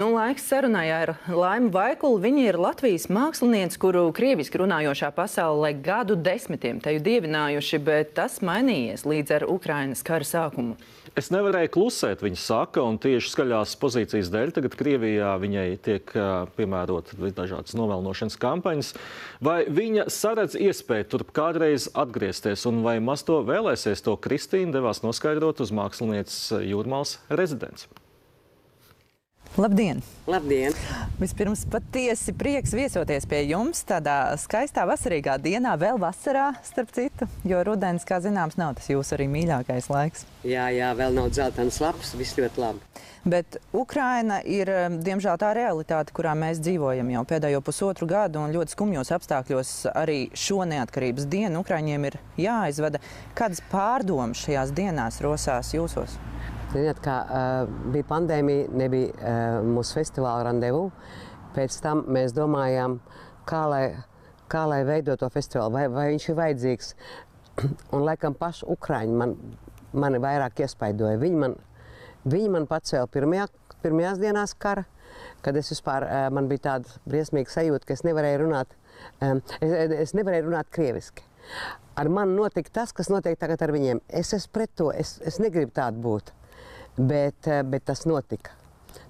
Laiks sarunai ar Laimu Vaikulu. Viņa ir Latvijas māksliniece, kuru krieviski runājošā pasaulē gadu desmitiem teju dievinājuši, bet tas mainījies līdz ar Ukrainas kara sākumu. Es nevarēju klusēt, viņa saka, un tieši skaļās pozīcijas dēļ tagad Krievijā viņai tiek piemērot dažādas novēlnošanas kampaņas. Vai viņa saredz iespēju turp kādreiz atgriezties, un vai maz to vēlēsies, to Kristīna devās noskaidrot uz mākslinieces Jūrmālas rezidents. Labdien! Labdien! Vispirms patiesi prieks viesoties pie jums tādā skaistā vasarīgā dienā, vēl vasarā, starp citu, jo rudens, kā zināms, nav tas jūsu arī mīļākais laiks. Jā, vēl nav dzeltenas lapas, viss ļoti labi. Bet Ukraina ir, diemžēl, tā realitāte, kurā mēs dzīvojam jau pēdējo pusotru gadu, un ļoti skumjos apstākļos arī šo neatkarības dienu Ukraiņiem ir jāizvada. Kādas pārdomas šajās dienās rosās jūsos? Ziniet, kā bija pandēmija, nebija mūsu festivāla randevu. Pēc tam mēs domājām, kā lai veido to festivālu, vai viņš ir vajadzīgs. Un laikam paši Ukraiņi mani vairāk iespaidoja. Viņi man pacēla pirmajās dienās kara, kad es vispār, man bija tāda briesmīga sajūta, ka es nevarēju runāt krieviski. Ar mani notika tas, kas notiek tagad ar viņiem. Es esmu pret to, es negribu tādu būt. Bet tas notika.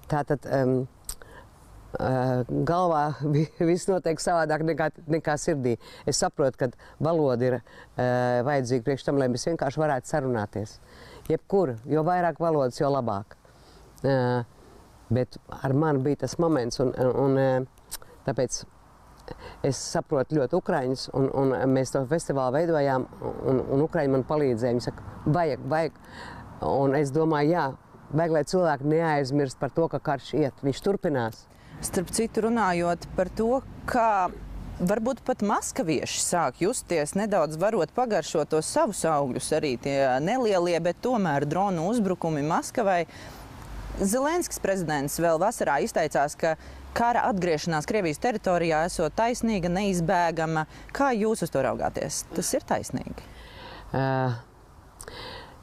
Tātad galvā viss notiek savādāk nekā sirdī. Es saprotu, ka valoda ir vajadzīga priekš tam, lai mēs vienkārši varētu sarunāties. Jebkuru, jo vairāk valodas, jo labāk. Bet ar mani bija tas moments, un tāpēc es saprotu ļoti Ukraiņus, un mēs to festivālu veidojām, un Ukraiņi man palīdzēja. Viņi saka, vajag. Un es domāju, jā, vajag, lai cilvēki neaizmirst par to, ka karš iet. Viņš turpinās. Starp citu, runājot par to, kā varbūt pat maskavieši sāk justies, nedaudz varot pagaršot tos savus augļus, arī tie nelielie, bet tomēr dronu uzbrukumi Maskavai. Zelenskis prezidents vēl vasarā izteicās, ka kara atgriešanās Krievijas teritorijā esot taisnīga, neizbēgama. Kā jūs uz to raugāties? Tas ir taisnīgi?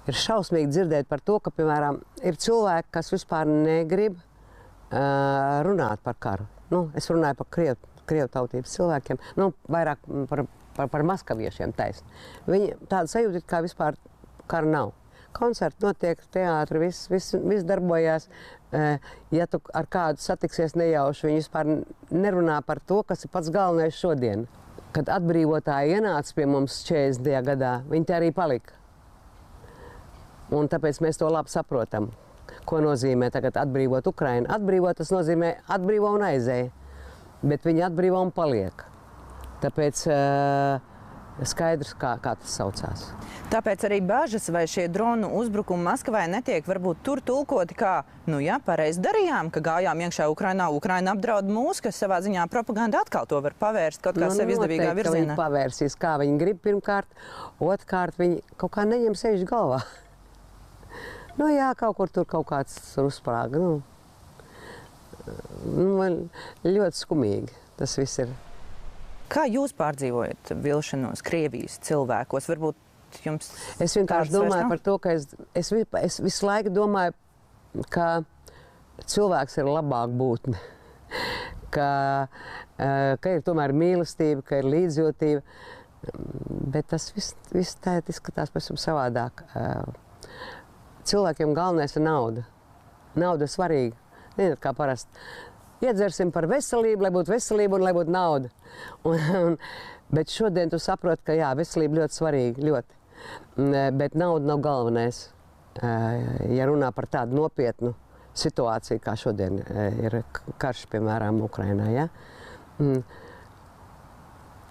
Ir šausmīgi dzirdēt par to, ka, piemēram, ir cilvēki, kas vispār negrib runāt par karu. Es runāju par krievu tautības cilvēkiem, vairāk par maskaviešiem taisni. Viņi tāda sajūta, kā vispār kara nav. Koncerti notiek, teātri, viss darbojās. Ja tu ar kādu satiksies nejauši, viņi vispār nerunā par to, kas ir pats galvenais šodien. Kad atbrīvotāji ienāca pie mums 40. gadā, viņi te arī palika. Un tāpēc mēs to labi saprotam, ko nozīmē tagad atbrīvot Ukrainu. Atbrīvot, tas nozīmē atbrīvo un aizēja, bet viņi atbrīvo un paliek. Tāpēc skaidrs, kā tas saucās. Tāpēc arī bažas, vai šie dronu uzbrukumi Maskavai netiek varbūt tur tulkoti kā, pareizi darījām, ka gājām iekšā Ukrainā, Ukraina apdraud mūs, kas savā ziņā propaganda atkal to var pavērst kaut kā sev izdevīgā virzienā. Noteikti, ka viņi pavērsīs, kā viņi grib pirmkārt, otrkārt viņi kaut kā neņem sevišķi galvā. Jā, kaut kur tur kaut kāds uzsprāga. Ļoti skumīgi tas viss ir. Kā jūs pārdzīvojat vilšanos Krievijas cilvēkos? Varbūt jums es vienkārši domāju par to, ka es visu laiku domāju, ka cilvēks ir labāk būtne. Ka ir tomēr mīlestība, ka ir līdzjūtība. Bet tas viss tā izskatās pavisam savādāk. Cilvēkiem galvenais ir nauda. Nauda ir svarīga. Nezinu, kā parasti. Iedzersim par veselību, lai būtu veselība un lai būtu nauda. Bet šodien tu saproti, ka jā, veselība ļoti svarīga, ļoti. Bet nauda nav galvenais. Ja runā par tādu nopietnu situāciju, kā šodien ir karš, piemēram, Ukrainā. Ja?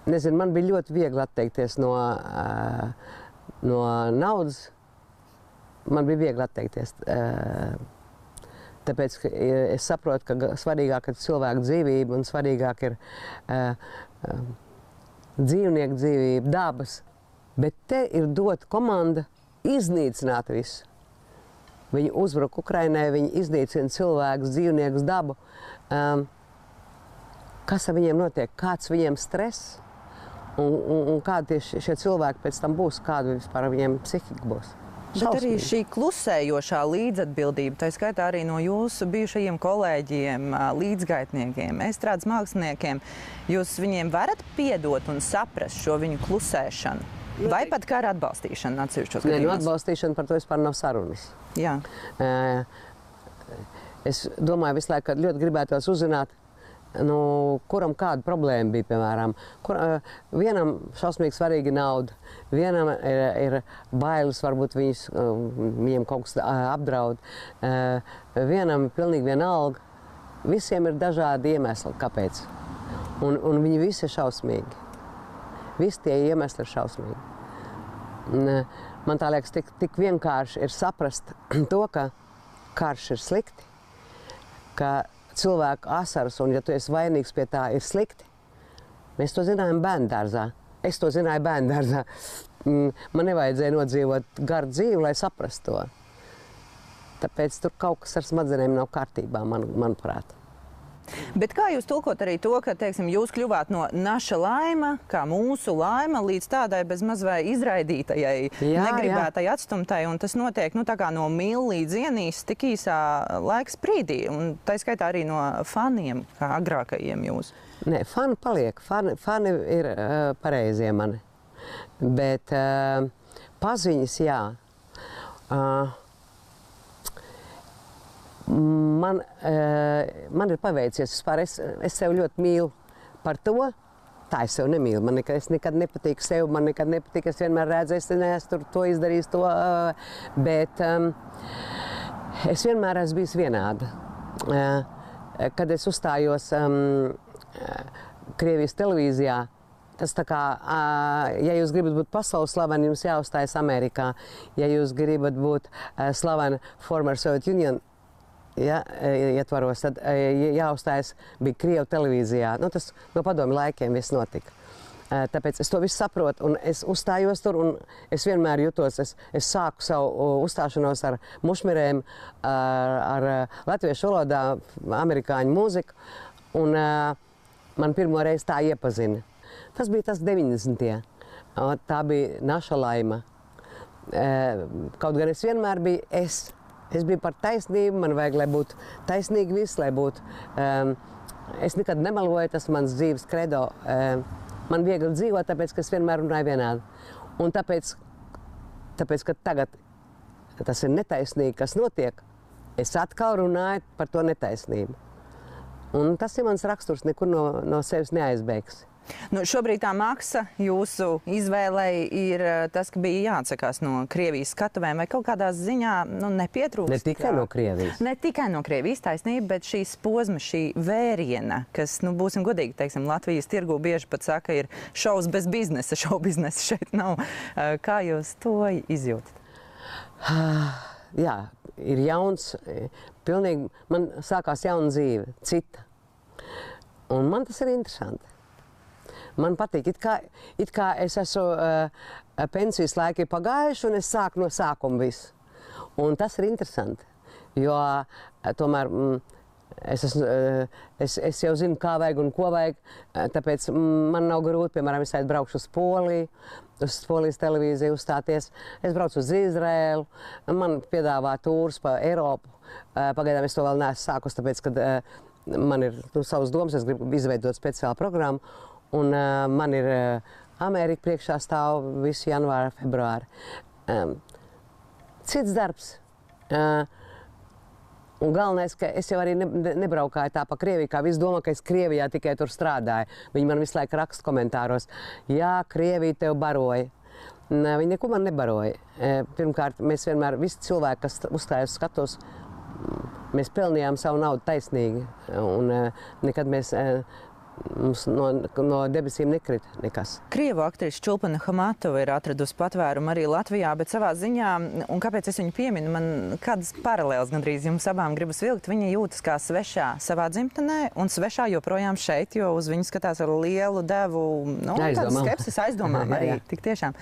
Nezinu, man bija ļoti viegli atteikties no naudas. Man bija viegli atteikties, tāpēc es saprotu, ka svarīgāk ir cilvēku dzīvība un svarīgāk ir dzīvnieku dzīvība, dabas. Bet te ir dota komanda iznīcināt visu. Viņi uzbruk Ukrainai, viņi iznīcina cilvēkus, dzīvniekus, dabu. Kas ar viņiem notiek? Kāds viņiem stress? Un kādi šie cilvēki pēc tam būs? Kāda vispār viņiem psihika būs? Bet arī šī klusējošā līdzatbildība, tā skaitā arī no jūsu bijušajiem kolēģiem, līdzgaitniekiem, estrādes māksliniekiem, jūs viņiem varat piedot un saprast šo viņu klusēšanu? Vai pat kā ar atbalstīšanu atsevišķos gadījumos? Nē, atbalstīšana par to vispār nav sarunas. Jā. Es domāju visu laiku, ka ļoti gribētos uzzināt, kuram kāda problēma bija, piemēram. Vienam šausmīgi svarīga nauda, vienam ir bailes, varbūt viņiem kaut kas apdraud, vienam ir pilnīgi vienalga. Visiem ir dažādi iemesli, kāpēc. Un viņi visi ir šausmīgi. Visi tie iemesli ir šausmīgi. Man tā liekas, tik vienkārši ir saprast to, ka karš ir slikti, ka cilvēku asaras, un ja tu esi vainīgs pie tā, ir slikti. Mēs to zinājām bērndārzā. Es to zināju bērndārzā. Man nevajadzēja nodzīvot garu dzīvi, lai saprastu to. Tāpēc tur kaut kas ar smadzenēm nav kārtībā, manuprāt. Bet kā jūs tulkot arī to, ka, teiksim, jūs kļuvāt no naša laima, kā mūsu laima, līdz tādai bezmaz vai izraidītajai, negribētai, atstumtai, un tas notiek, tā kā no mīl līdz ienīs tik īsā laika sprīdī, un tā skaitā arī no faniem, kā agrākajiem jūs? Nē, fani paliek. Fani ir pareizie mani. Bet paziņas, jā. Man ir paveicies, es sev ļoti mīlu par to, tā es sev nemīlu, es nekad nepatīku sev, man nekad nepatīk, es vienmēr redzu, es neesmu to izdarījis, bet es vienmēr esmu bijis vienāda. Kad es uzstājos Krievijas televīzijā, tas tā kā, ja jūs gribat būt pasaules slaveni, jums jāuzstājas Amerikā, ja jūs gribat būt slaveni former Soviet Union, ietvaros, tad jāuzstājas bija Krievu televīzijā. Tas no padomju laikiem viss notika. Tāpēc es to visu saprotu, un es uzstājos tur, un es vienmēr jutos, es sāku savu uzstāšanos ar mušmirēm, ar latviešu valodā, amerikāņu mūziku, un man pirmo reizi tā iepazina. Tas bija tas 90. Tā bija naša laima. Kaut gan es vienmēr biju Es biju par taisnību, man vajag, lai būtu taisnīgi viss, lai būtu. Es nekad nemeloju, tas mans dzīves kredo. Man viegli dzīvot, tāpēc, ka es vienmēr runāju vienādi. Un tāpēc, ka tagad tas ir netaisnīgi, kas notiek, es atkal runāju par to netaisnību. Un tas ir mans raksturs, nekur no sevis neaizbēgs. Šobrīd tā maksa jūsu izvēlei ir tas, ka bija jāatsakās no Krievijas skatuvēm, vai kaut kādā ziņā nepietrūkst? Ne tikai no Krievijas. Ne tikai no Krievijas, taisnība, bet šīs posmas, šī vēriena, kas, būsim godīgi, teiksim, Latvijas tirgū bieži pat saka, ir šovs bez biznesa, šovu biznesa šeit nav. Kā jūs to izjūtat? Jā, ir jauns, pilnīgi, man sākās jauna dzīve, cita. Un man tas ir interesanti. Man patīk, it kā es esmu pensijas laiki pagājuši, un es sāku no sākuma visu. Un tas ir interesanti, jo tomēr es jau zinu, kā vajag un ko vajag, tāpēc man nav grūti, piemēram, es braukšu uz Poliju, uz Polijas televīziju uzstāties. Es braucu uz Izraēlu, man piedāvā tūrus pa Eiropu. Pagaidām es to vēl neesmu sākus, tāpēc, kad man ir savas domas, es gribu izveidot speciālu programmu. Un man ir Amerika priekšā stāv visu janvāru, februāru. Cits darbs. Un galvenais, ka es jau arī nebraukāju tā pa Krieviju, kā visi domā, ka es Krievijā tikai tur strādāju. Viņi man visu laiku raksta komentāros, jā, Krievija tev baroja. Viņi neko man nebaroja. Pirmkārt, mēs vienmēr, visi cilvēki, kas uzstājas skatos, mēs pelnījām savu naudu taisnīgi. Un nekad mēs... Mums no debesīm nekrita nekas. Krievu aktrise Čulpana Hamatova ir atradusi patvērumu arī Latvijā, bet savā ziņā, un kāpēc es viņu pieminu, man kādas paralēlas gandrīz jums abām gribas vilkt, viņa jūtas kā svešā savā dzimtenē un svešā joprojām šeit, jo uz viņu skatās ar lielu devu, tādu skepsis, aizdomām arī, tik tiešām.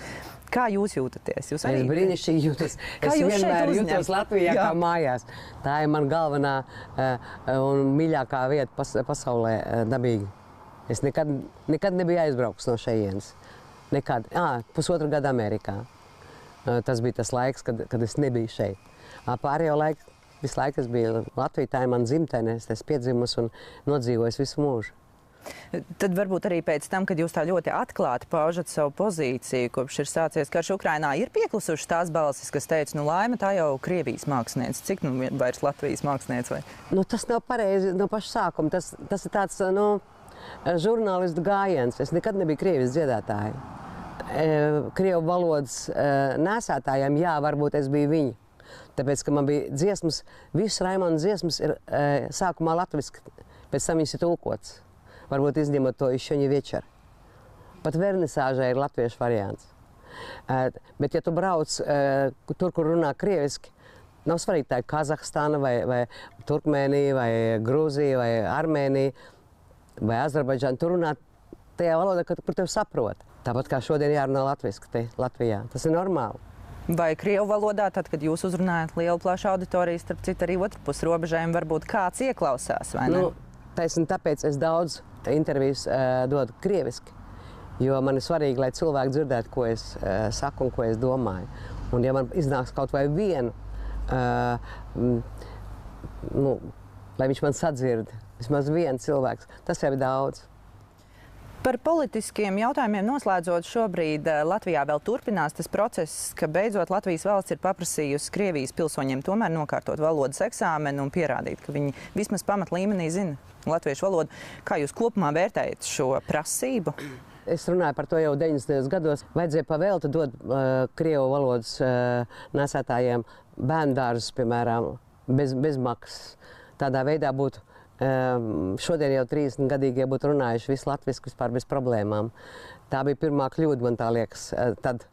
Kā jūs jūtaties? Jūs arī... Es brīnišķīgi jūtos. Es vienmēr jūtos Latvijā kā mājās. Tā ir man galvenā un mīļākā vieta pasaulē dabīgi. Es nekad nebiju aizbraucis no šejienes. Nekad. 1,5 gadu Amerikā. Tas bija tas laiks, kad es nebiju šeit. Pārējo laiku, visu laiku es biju Latvijā, tā ir mana dzimtene, es esmu piedzimusi un nodzīvojis visu mūžu. Tad varbūt arī pēc tam, kad jūs tā ļoti atklāti paužat savu pozīciju, kopš ir sācies karš Ukrainā, ir pieklusušas tās balsis, kas teica, Laima, tā jau Krievijas māksliniece, cik vairs Latvijas māksliniece? Tas nav pareizi no paša sākuma, tas ir tāds, žurnālistu gājiens. Es nekad nebiju Krievijas dziedātāja. Krievu valodas nesētājiem, jā, varbūt es biju viņa. Tāpēc, ka man bija dziesmas, visas Raimonda dziesmas ir sākumā latviski, pēc tam viņas ir tulkots. Varbūt izņemot to Išoņa večeru. Pat vernisāžai ir latviešu variants. Bet, ja tu brauc tur, kur runā krieviski, nav svarīgi, tā ir Kazahstāna vai Turkmēnija vai Grūzija vai Armēnija vai Azerbaidžāna. Tu runā tajā valodā, kur tev saprot. Tāpat kā šodien jārunā latviski te Latvijā. Tas ir normāli. Vai krievu valodā, tad, kad jūs uzrunājat lielu plašu auditoriju, starp citu arī otrpus robežēm, varbūt kāds ieklausās, vai ne? Taisni tāpēc es daudz intervijas dodu krieviski, jo man ir svarīgi, lai cilvēki dzirdētu, ko es saku un ko es domāju. Un ja man iznāks kaut vai vienu, lai viņš man sadzird, vismaz viens cilvēks, tas jau ir daudz. Par politiskiem jautājumiem noslēdzot, šobrīd Latvijā vēl turpinās tas process, ka beidzot Latvijas valsts ir paprasījusi Krievijas pilsoņiem tomēr nokārtot valodas eksāmenu un pierādīt, ka viņi vismaz pamat līmenī zina latviešu valodu. Kā jūs kopumā vērtējat šo prasību? Es runāju par to jau 90. gados. Vajadzēja pavēlti dot krievu valodas nesētājiem bērndārzus, piemēram, bez maksas. Tādā veidā būtu šodien jau 30-gadīgie būtu runājuši visu latvisku vispār bez problēmām. Tā bija pirmā kļūda, man tā liekas, tad.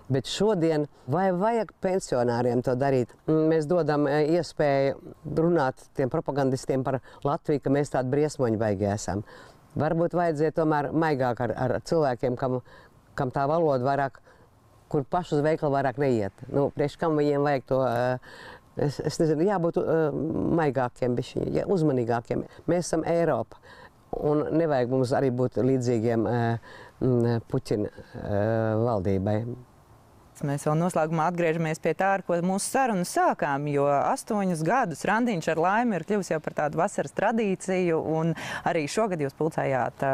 Bet šodien vai vajag pensionāriem to darīt? Mēs dodam iespēju runāt tiem propagandistiem par Latviju, ka mēs tādi briesmoņi baigi esam. Varbūt vajadzēja tomēr maigāk ar cilvēkiem, kam tā valoda vairāk, kur paši uz veikalu vairāk neiet. Priekš kam viņiem vajag to... Es nezinu, jābūt maigākiem, uzmanīgākiem. Mēs esam Eiropa, un nevajag mums arī būt līdzīgiem Puķina valdībai. Mēs vēl noslēgumā atgriežamies pie tā, ar ko mūsu sarunu sākām, jo 8 gadus randiņš ar Laimi ir kļuvis jau par tādu vasaras tradīciju, un arī šogad jūs pulcējāt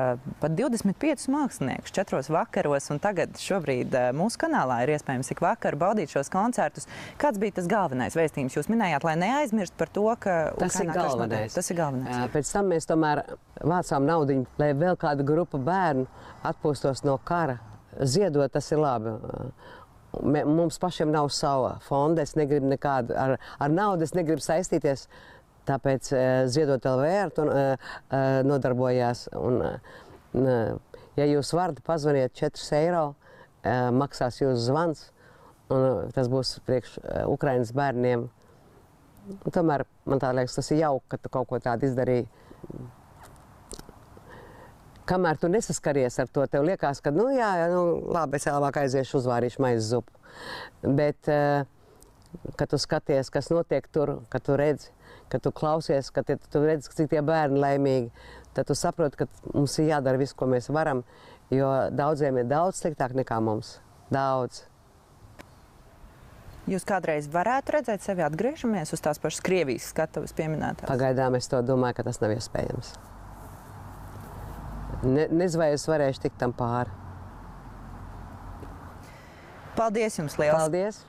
pat 25 māksliniekus 4 vakaros, un tagad šobrīd mūsu kanālā ir iespējams ik vakaru baudīt šos koncertus. Kāds bija tas galvenais vēstījums? Jūs minējāt, lai neaizmirst par to, ka Ukrainā karš notiek. Tas ir galvenais. Pēc tam mēs tomēr vācām naudiņu, lai vēl kāda grupa bērnu atpūstos no kara. Ziedot, tas ir labi. Mums pašiem nav sava fonda, es negribu nekādu, ar naudu es negribu saistīties, tāpēc Ziedot LV ar to nodarbojās. Ja jūs varat, pazvaniet 4 eiro, maksās jūsu zvans, un tas būs priekš Ukrainas bērniem. Tomēr man tā liekas, tas ir jauki, ka tu kaut ko tādu izdarīji. Kamēr tu nesaskaries ar to, tev liekas, ka, labi, es labāk aiziešu uzvārīšu maizes zupu. Bet, kad tu skaties, kas notiek tur, kad tu redzi, kad tu klausies, kad tu redzi, cik tie bērni laimīgi, tad tu saproti, ka mums ir jādara viss, ko mēs varam, jo daudziem ir daudz sliktāk nekā mums. Daudz. Jūs kādreiz varētu redzēt sevi atgriežamies uz tās pašas Krievijas skatuves pieminētās? Pagaidām es to domāju, ka tas nav iespējams. Nezinu, vai es varēšu tikt tam pāri. Paldies jums liels! Paldies!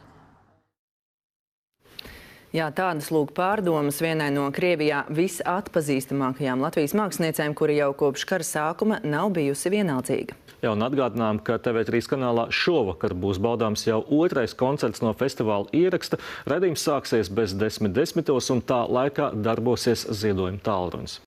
Jā, tādas lūk pārdomas vienai no Krievijā visatpazīstamākajām Latvijas māksliniecēm, kuri jau kopš kara sākuma nav bijusi vienaldzīga. Jā, un atgādinām, ka TV3 kanālā šovakar būs baudāms jau 2. koncerts no festivāla ieraksta. Raidījums sāksies bez 10:10, un tā laikā darbosies ziedojuma tālrunis.